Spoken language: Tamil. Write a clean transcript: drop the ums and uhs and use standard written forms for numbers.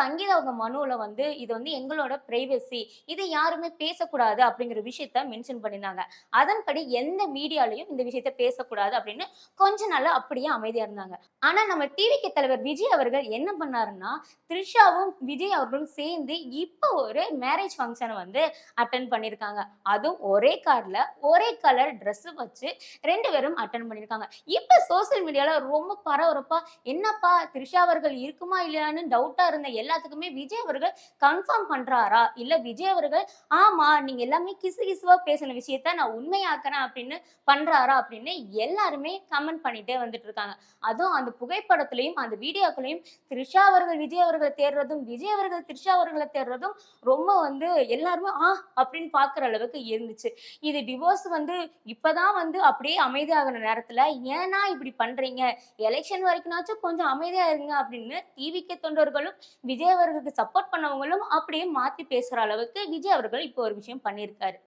சங்கீதா அவங்க மனுவுல வந்து இது வந்து எங்களோட பிரைவசி. இத யாருமே பேசக்கூடாது அப்படிங்கிற விஷயத்த மென்ஷன் பண்ணியிருந்தாங்க. அதன்படி எந்த மீடியாலயும் இந்த விஷயத்த பேசக்கூடாது அப்படின்னு கொஞ்ச நாள்ல அப்படியே அமைதியா இருந்தாங்க. ஆனா நம்ம டிவிகே தலைவர் விஜய் அவர்கள் என்ன பண்ணாருன்னா, த்ரிஷாவும், விஜய் அவர்களும் சேர்ந்து இப்ப ஒரு மேரேஜ் ஃபங்ஷன வந்து அட்டெண்ட் பண்ணியிருக்காங்க. அதுவும் ஒரே கார்ல, ஒரே கலர் ட்ரெஸ் வச்சு 2 பேரும் அட்டெண்ட் பண்ணியிருக்காங்க. இப்ப சோசியல் மீடியால ரொம்ப பரபரப்பா, என்னப்பா த்ரிஷா அவர்கள் இருக்குமா இல்லையான்னு டவுட்டா இருந்த எல்லாத்துக்குமே விஜய் அவர்கள் கன்ஃபார்ம் பண்றாரா? இல்ல விஜய் அவர்கள் ஆமா நீங்க எல்லாமே கிசுகிசுவா பேசின விஷயத்த நான் உண்மையாக்குறேன் அப்படின்னு பண்றாரா? அப்படின்னு எல்லாருமே கமெண்ட் பண்ணிட்டே வந்துட்டு இருக்காங்க. அதுவும் அந்த புகைப்படத்திலயும், அந்த வீடியோக்களையும் த்ரிஷா அவர்கள் விஜய் அவர்கள தேடுறதும், விஜய் அவர்கள் த்ரிஷா அவர்கள தேடுறதும் ரொம்ப வந்து எல்லாருமே அப்படின்னு பார்க்குற அளவுக்கு இருந்துச்சு. இது டிவோர்ஸ் வந்து இப்பதான் வந்து அப்படியே அமைதியாகுன நேரத்துல, ஏன்னா இப்படி பண்றீங்க? எலெக்ஷன் வரைக்கும்னாச்சும் கொஞ்சம் அமைதியா இருங்க அப்படின்னு டிவிகே தொண்டர்களும், விஜய் அவர்களுக்கு சப்போர்ட் பண்ணவங்களும் அப்படியே மாத்தி பேசுற அளவுக்கு விஜய் அவர்கள் இப்போ ஒரு விஷயம் பண்ணியிருக்காரு.